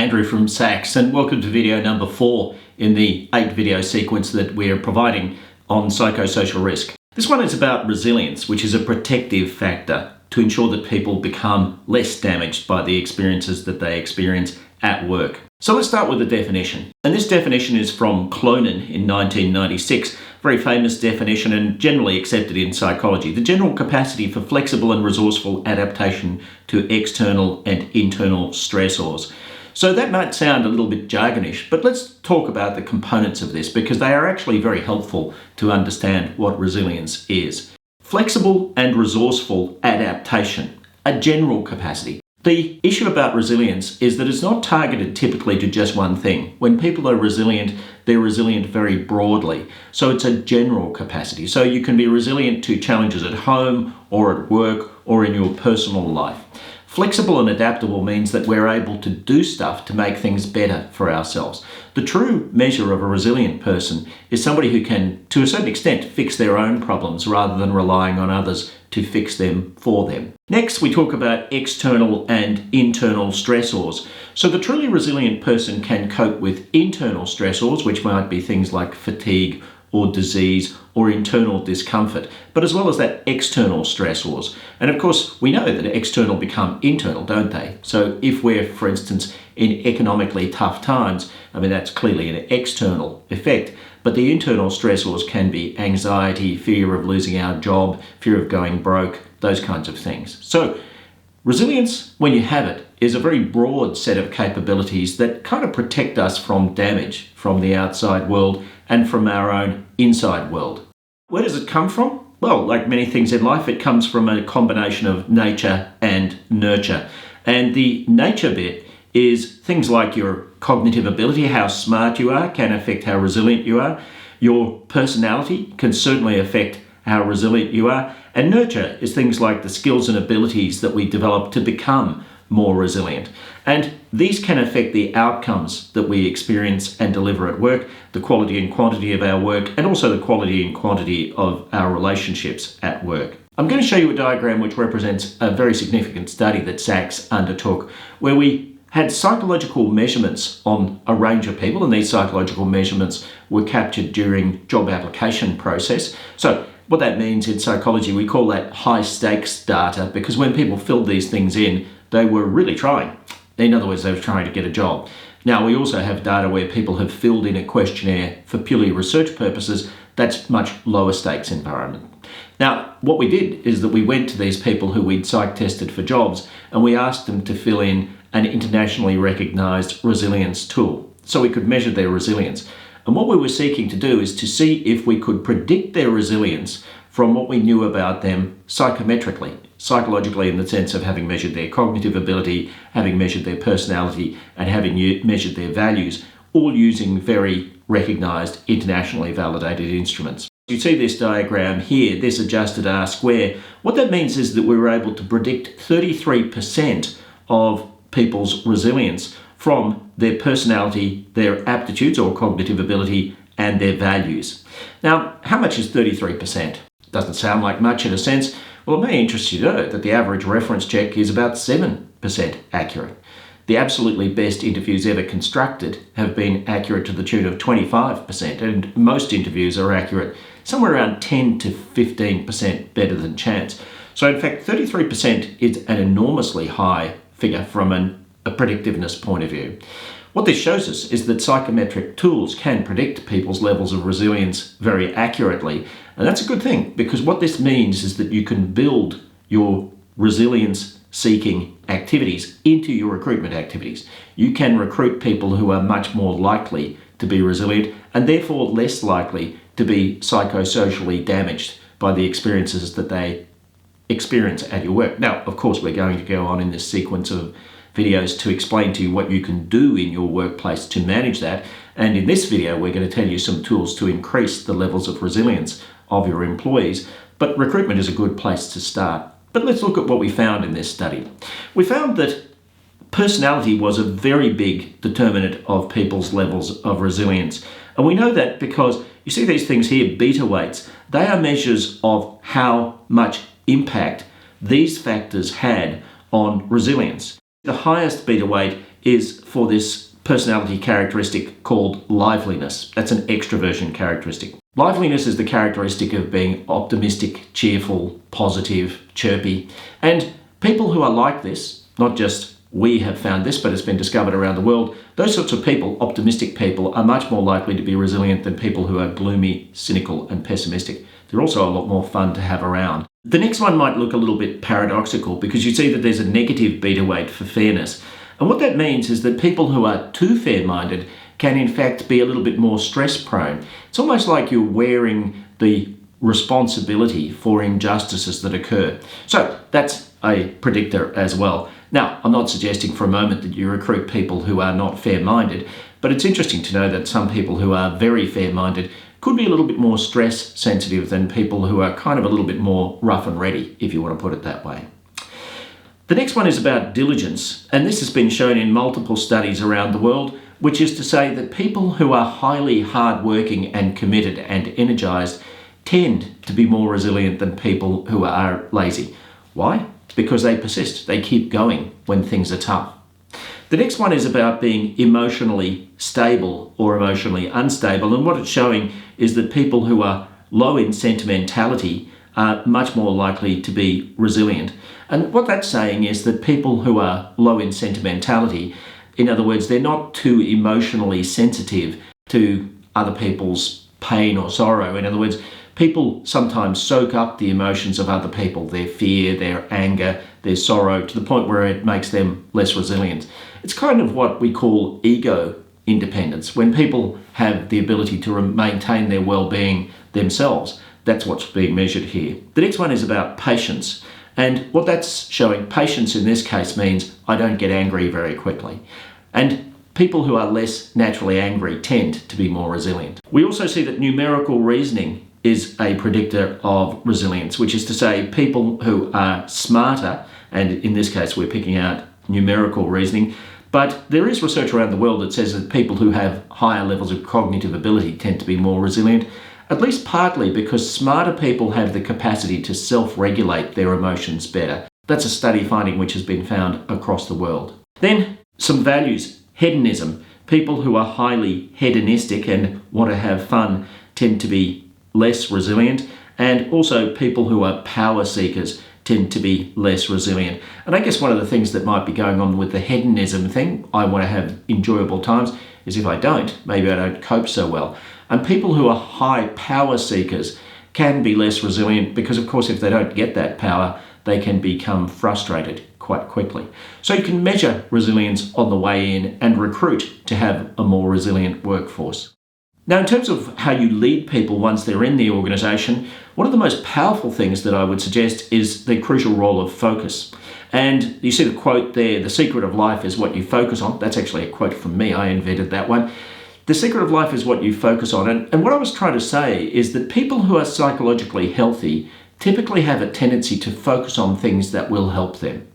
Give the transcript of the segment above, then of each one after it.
Andrew from SACS, and welcome to video number 4 in the 8 video sequence that we're providing on psychosocial risk. This one is about resilience, which is a protective factor to ensure that people become less damaged by the experiences that they experience at work. So let's start with the definition. And this definition is from Clonin in 1996, very famous definition and generally accepted in psychology. The general capacity for flexible and resourceful adaptation to external and internal stressors. So that might sound a little bit jargonish, but let's talk about the components of this because they are actually very helpful to understand what resilience is. Flexible and resourceful adaptation, a general capacity. The issue about resilience is that it's not targeted typically to just one thing. When people are resilient, they're resilient very broadly. So it's a general capacity. So you can be resilient to challenges at home or at work or in your personal life. Flexible and adaptable means that we're able to do stuff to make things better for ourselves. The true measure of a resilient person is somebody who can, to a certain extent, fix their own problems rather than relying on others to fix them for them. Next, we talk about external and internal stressors. So the truly resilient person can cope with internal stressors, which might be things like fatigue or disease or internal discomfort, but as well as that external stressors. And of course, we know that external become internal, don't they? So if we're, for instance, in economically tough times, that's clearly an external effect, but the internal stressors can be anxiety, fear of losing our job, fear of going broke, those kinds of things. So resilience, when you have it, is a very broad set of capabilities that kind of protect us from damage from the outside world and from our own inside world. Where does it come from? Well, like many things in life, it comes from a combination of nature and nurture. And the nature bit is things like your cognitive ability, how smart you are, can affect how resilient you are. Your personality can certainly affect how resilient you are. And nurture is things like the skills and abilities that we develop to become more resilient. And these can affect the outcomes that we experience and deliver at work, the quality and quantity of our work, and also the quality and quantity of our relationships at work. I'm going to show you a diagram which represents a very significant study that SACS undertook, where we had psychological measurements on a range of people, and these psychological measurements were captured during job application process. So what that means in psychology, we call that high stakes data, because when people filled these things in, they were really trying. In other words, they were trying to get a job. Now, we also have data where people have filled in a questionnaire for purely research purposes. That's much lower stakes environment. Now, what we did is that we went to these people who we'd psych tested for jobs, and we asked them to fill in an internationally recognized resilience tool so we could measure their resilience. And what we were seeking to do is to see if we could predict their resilience from what we knew about them psychometrically, psychologically in the sense of having measured their cognitive ability, having measured their personality, and having measured their values, all using very recognized, internationally validated instruments. You see this diagram here, this adjusted R-square. What that means is that we were able to predict 33% of people's resilience from their personality, their aptitudes or cognitive ability, and their values. Now, how much is 33%? Doesn't sound like much in a sense. Well, it may interest you to know that the average reference check is about 7% accurate. The absolutely best interviews ever constructed have been accurate to the tune of 25%, and most interviews are accurate somewhere around 10 to 15% better than chance. So in fact, 33% is an enormously high figure from a predictiveness point of view. What this shows us is that psychometric tools can predict people's levels of resilience very accurately. And that's a good thing, because what this means is that you can build your resilience-seeking activities into your recruitment activities. You can recruit people who are much more likely to be resilient and therefore less likely to be psychosocially damaged by the experiences that they experience at your work. Now, of course, we're going to go on in this sequence of videos to explain to you what you can do in your workplace to manage that. And in this video, we're going to tell you some tools to increase the levels of resilience of your employees. But recruitment is a good place to start. But let's look at what we found in this study. We found that personality was a very big determinant of people's levels of resilience. And we know that because you see these things here, beta weights, they are measures of how much impact these factors had on resilience. The highest beta weight is for this personality characteristic called liveliness. That's an extroversion characteristic. Liveliness is the characteristic of being optimistic, cheerful, positive, chirpy. And people who are like this, not just we have found this, but it's been discovered around the world, those sorts of people, optimistic people, are much more likely to be resilient than people who are gloomy, cynical, and pessimistic. They're also a lot more fun to have around. The next one might look a little bit paradoxical because you see that there's a negative beta weight for fairness. And what that means is that people who are too fair-minded can in fact be a little bit more stress-prone. It's almost like you're wearing the responsibility for injustices that occur. So that's a predictor as well. Now, I'm not suggesting for a moment that you recruit people who are not fair-minded, but it's interesting to know that some people who are very fair-minded could be a little bit more stress-sensitive than people who are kind of a little bit more rough and ready, if you want to put it that way. The next one is about diligence, and this has been shown in multiple studies around the world, which is to say that people who are highly hardworking and committed and energized tend to be more resilient than people who are lazy. Why? Because they persist. They keep going when things are tough. The next one is about being emotionally stable or emotionally unstable, and what it's showing is that people who are low in sentimentality are much more likely to be resilient. And what that's saying is that people who are low in sentimentality, in other words, they're not too emotionally sensitive to other people's pain or sorrow. In other words, people sometimes soak up the emotions of other people, their fear, their anger, their sorrow, to the point where it makes them less resilient. It's kind of what we call ego independence. When people have the ability to maintain their well-being themselves, that's what's being measured here. The next one is about patience. And what that's showing, patience in this case means I don't get angry very quickly. And people who are less naturally angry tend to be more resilient. We also see that numerical reasoning is a predictor of resilience, which is to say people who are smarter, and in this case we're picking out numerical reasoning, but there is research around the world that says that people who have higher levels of cognitive ability tend to be more resilient, at least partly because smarter people have the capacity to self-regulate their emotions better. That's a study finding which has been found across the world. Then some values. Hedonism. People who are highly hedonistic and want to have fun tend to be less resilient, and also people who are power seekers tend to be less resilient. And I guess one of the things that might be going on with the hedonism thing, I want to have enjoyable times, is if I don't, maybe I don't cope so well. And people who are high power seekers can be less resilient because, of course, if they don't get that power, they can become frustrated quite quickly. So you can measure resilience on the way in and recruit to have a more resilient workforce. Now, in terms of how you lead people once they're in the organisation, one of the most powerful things that I would suggest is the crucial role of focus. And you see the quote there, the secret of life is what you focus on. That's actually a quote from me. I invented that one. The secret of life is what you focus on. And what I was trying to say is that people who are psychologically healthy typically have a tendency to focus on things that will help them.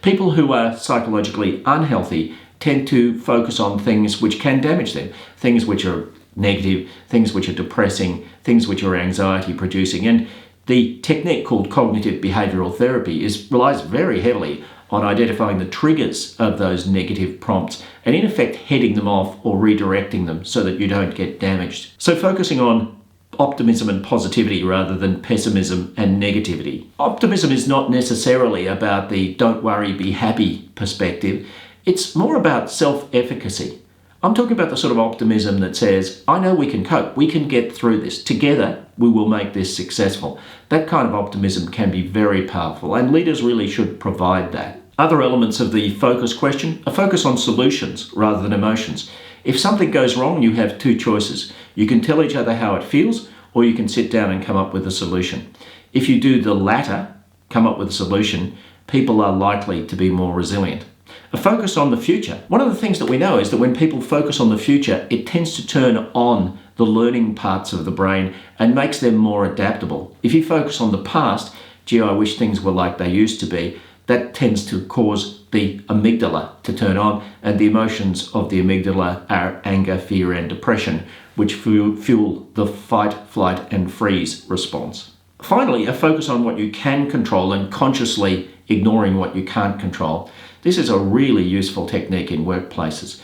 People who are psychologically unhealthy tend to focus on things which can damage them, things which are negative, things which are depressing, things which are anxiety producing. And the technique called cognitive behavioral therapy relies very heavily on identifying the triggers of those negative prompts and in effect heading them off or redirecting them so that you don't get damaged. So focusing on optimism and positivity rather than pessimism and negativity. Optimism is not necessarily about the don't worry, be happy perspective. It's more about self-efficacy. I'm talking about the sort of optimism that says, I know we can cope, we can get through this. Together, we will make this successful. That kind of optimism can be very powerful, and leaders really should provide that. Other elements of the focus question, a focus on solutions rather than emotions. If something goes wrong, you have two choices. You can tell each other how it feels, or you can sit down and come up with a solution. If you do the latter, come up with a solution, people are likely to be more resilient. A focus on the future. One of the things that we know is that when people focus on the future, it tends to turn on the learning parts of the brain and makes them more adaptable. If you focus on the past, gee, I wish things were like they used to be, that tends to cause the amygdala to turn on, and the emotions of the amygdala are anger, fear, and depression, which fuel the fight, flight, and freeze response. Finally, a focus on what you can control and consciously ignoring what you can't control. This is a really useful technique in workplaces.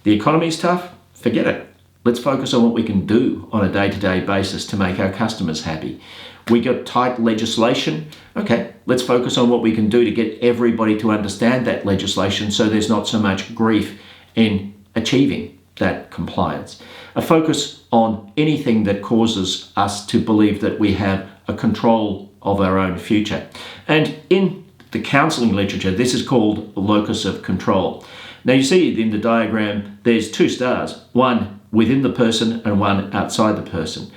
The economy is tough? Forget it. Let's focus on what we can do on a day-to-day basis to make our customers happy. We got tight legislation? Okay, let's focus on what we can do to get everybody to understand that legislation so there's not so much grief in achieving that compliance. A focus on anything that causes us to believe that we have a control of our own future. And in the counselling literature, this is called the locus of control. Now you see in the diagram, there's two stars, one within the person and one outside the person.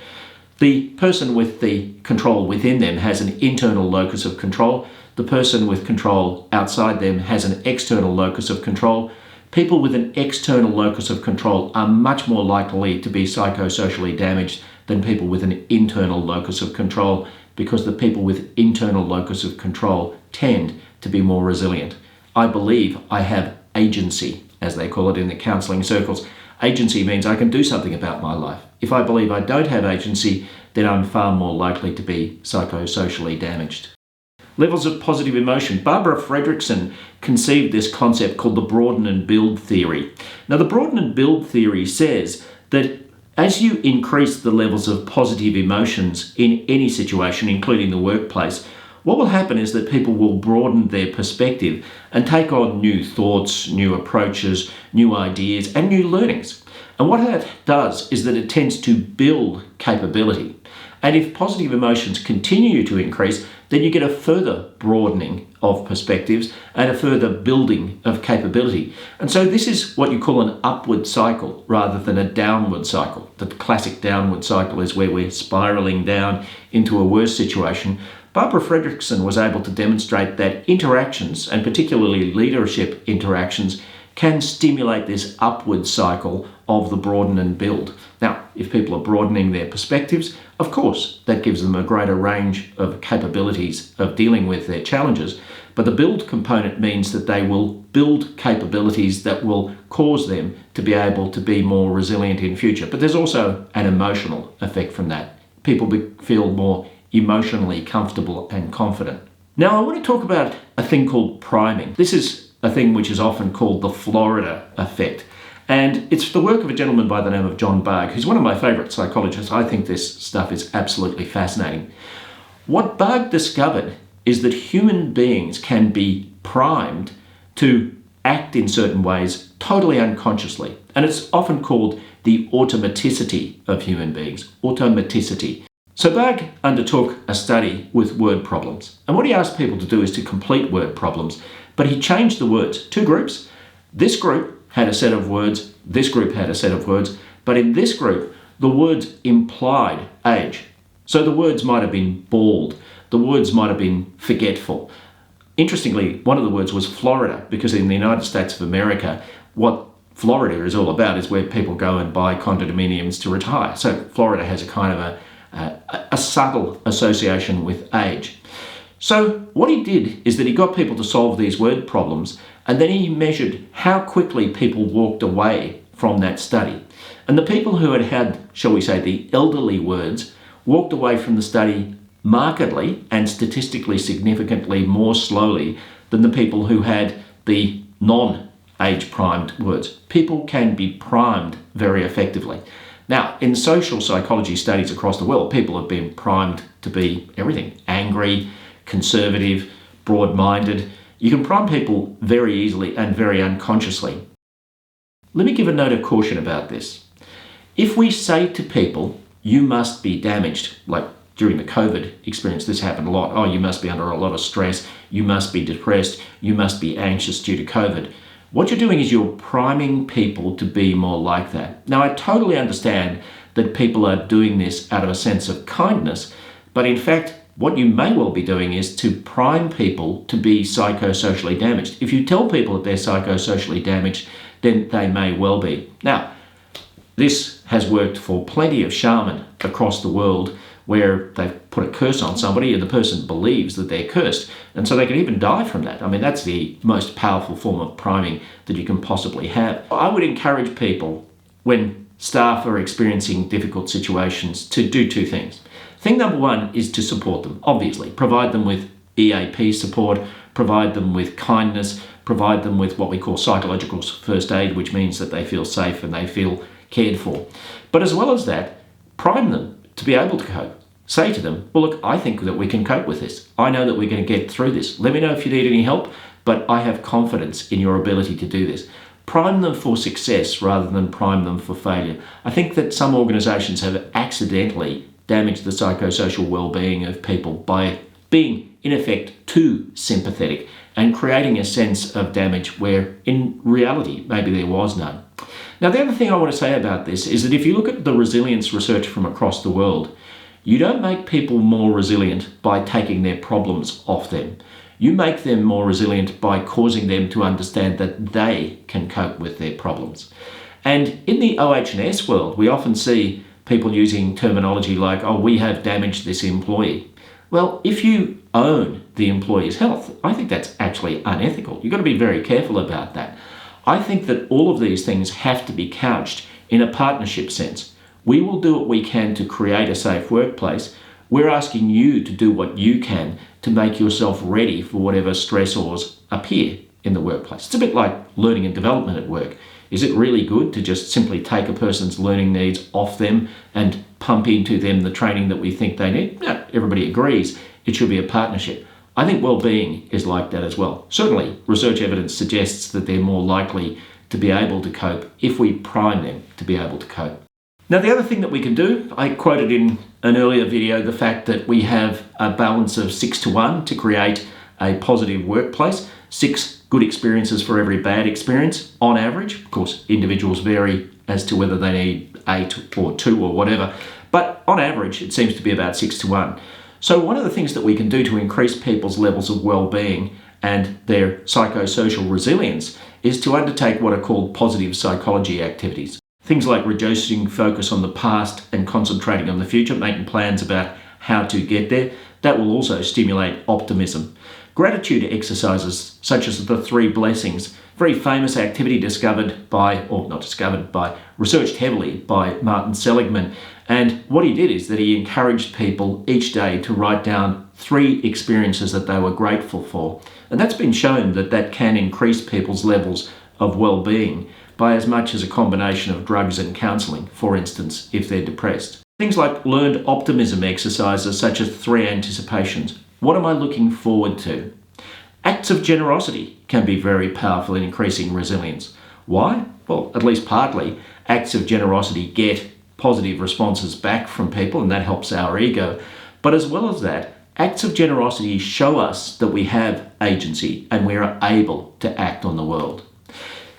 The person with the control within them has an internal locus of control. The person with control outside them has an external locus of control. People with an external locus of control are much more likely to be psychosocially damaged than people with an internal locus of control, because the people with internal locus of control tend to be more resilient. I believe I have agency, as they call it in the counselling circles. Agency means I can do something about my life. If I believe I don't have agency, then I'm far more likely to be psychosocially damaged. Levels of positive emotion. Barbara Fredrickson conceived this concept called the Broaden and Build theory. Now, the Broaden and Build theory says that as you increase the levels of positive emotions in any situation, including the workplace, what will happen is that people will broaden their perspective and take on new thoughts, new approaches, new ideas, and new learnings. And what that does is that it tends to build capability. And if positive emotions continue to increase, then you get a further broadening of perspectives and a further building of capability. And so this is what you call an upward cycle rather than a downward cycle. The classic downward cycle is where we're spiraling down into a worse situation. Barbara Fredrickson was able to demonstrate that interactions, and particularly leadership interactions, can stimulate this upward cycle of the broaden and build. Now, if people are broadening their perspectives, of course, that gives them a greater range of capabilities of dealing with their challenges. But the build component means that they will build capabilities that will cause them to be able to be more resilient in future. But there's also an emotional effect from that. People feel more emotionally comfortable and confident. Now, I want to talk about a thing called priming. This is a thing which is often called the Florida effect. And it's the work of a gentleman by the name of John Bargh, who's one of my favourite psychologists. I think this stuff is absolutely fascinating. What Bargh discovered is that human beings can be primed to act in certain ways totally unconsciously. And it's often called the automaticity of human beings. Automaticity. So Bargh undertook a study with word problems. And what he asked people to do is to complete word problems. But he changed the words. Two groups. This group had a set of words. This group had a set of words. But in this group, the words implied age. So the words might have been bald. The words might have been forgetful. Interestingly, one of the words was Florida, because in the United States of America, what Florida is all about is where people go and buy condominiums to retire. So Florida has a kind of a subtle association with age. So what he did is that he got people to solve these word problems, and then he measured how quickly people walked away from that study. And the people who had, shall we say, the elderly words walked away from the study markedly and statistically significantly more slowly than the people who had the non-age primed words. People can be primed very effectively. Now, in social psychology studies across the world, people have been primed to be everything: angry, conservative, broad-minded. You can prime people very easily and very unconsciously. Let me give a note of caution about this. If we say to people, you must be damaged, like during the COVID experience, this happened a lot. Oh, you must be under a lot of stress. You must be depressed. You must be anxious due to COVID. What you're doing is you're priming people to be more like that. Now, I totally understand that people are doing this out of a sense of kindness, but in fact, what you may well be doing is to prime people to be psychosocially damaged. If you tell people that they're psychosocially damaged, then they may well be. Now, this has worked for plenty of shaman across the world, where they've put a curse on somebody and the person believes that they're cursed. And so they can even die from that. I mean, that's the most powerful form of priming that you can possibly have. I would encourage people, when staff are experiencing difficult situations, to do two things. Thing number one is to support them, obviously. Provide them with EAP support, provide them with kindness, provide them with what we call psychological first aid, which means that they feel safe and they feel cared for. But as well as that, prime them to be able to cope. Say to them, well, look, I think that we can cope with this. I know that we're going to get through this. Let me know if you need any help, but I have confidence in your ability to do this. Prime them for success rather than prime them for failure. I think that some organisations have accidentally damaged the psychosocial well-being of people by being, in effect, too sympathetic and creating a sense of damage where, in reality, maybe there was none. Now, the other thing I want to say about this is that if you look at the resilience research from across the world, you don't make people more resilient by taking their problems off them. You make them more resilient by causing them to understand that they can cope with their problems. And in the OH&S world, we often see people using terminology like, oh, we have damaged this employee. Well, if you own the employee's health, I think that's actually unethical. You've got to be very careful about that. I think that all of these things have to be couched in a partnership sense. We will do what we can to create a safe workplace. We're asking you to do what you can to make yourself ready for whatever stressors appear in the workplace. It's a bit like learning and development at work. Is it really good to just simply take a person's learning needs off them and pump into them the training that we think they need? No, everybody agrees it should be a partnership. I think well-being is like that as well. Certainly, research evidence suggests that they're more likely to be able to cope if we prime them to be able to cope. Now, the other thing that we can do, I quoted in an earlier video the fact that we have a balance of 6-1 to create a positive workplace. 6 good experiences for every bad experience on average. Of course, individuals vary as to whether they need 8 or 2 or whatever, but on average, it seems to be about 6-1. So one of the things that we can do to increase people's levels of well-being and their psychosocial resilience is to undertake what are called positive psychology activities. Things like reducing focus on the past and concentrating on the future, making plans about how to get there. That will also stimulate optimism. Gratitude exercises, such as the 3 blessings, very famous activity researched heavily by Martin Seligman. And what he did is that he encouraged people each day to write down 3 experiences that they were grateful for. And that's been shown that that can increase people's levels of well-being by as much as a combination of drugs and counselling, for instance, if they're depressed. Things like learned optimism exercises such as 3 anticipations. What am I looking forward to? Acts of generosity can be very powerful in increasing resilience. Why? Well, at least partly, acts of generosity get positive responses back from people, and that helps our ego. But as well as that, acts of generosity show us that we have agency and we are able to act on the world.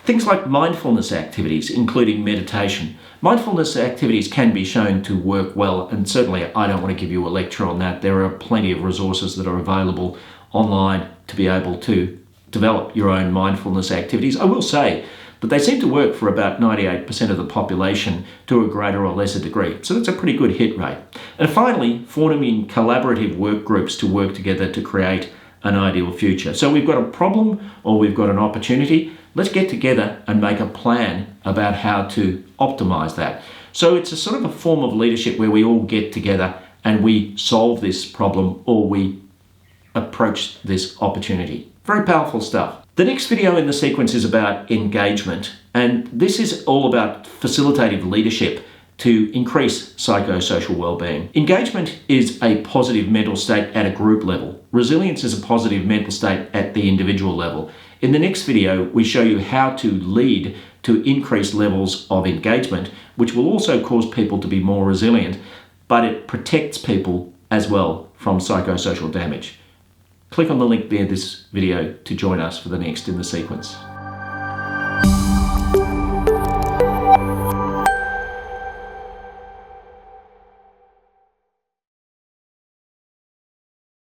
Things like mindfulness activities, including meditation. Mindfulness activities can be shown to work well, and certainly I don't want to give you a lecture on that. There are plenty of resources that are available online to be able to develop your own mindfulness activities. I will say that they seem to work for about 98% of the population to a greater or lesser degree. So that's a pretty good hit rate. And finally, forming collaborative work groups to work together to create an ideal future. So we've got a problem or we've got an opportunity. Let's get together and make a plan about how to optimize that. So it's a sort of a form of leadership where we all get together and we solve this problem or we approach this opportunity. Very powerful stuff. The next video in the sequence is about engagement, and this is all about facilitative leadership to increase psychosocial well-being. Engagement is a positive mental state at a group level. Resilience is a positive mental state at the individual level. In the next video, we show you how to lead to increased levels of engagement, which will also cause people to be more resilient, but it protects people as well from psychosocial damage. Click on the link near this video to join us for the next in the sequence.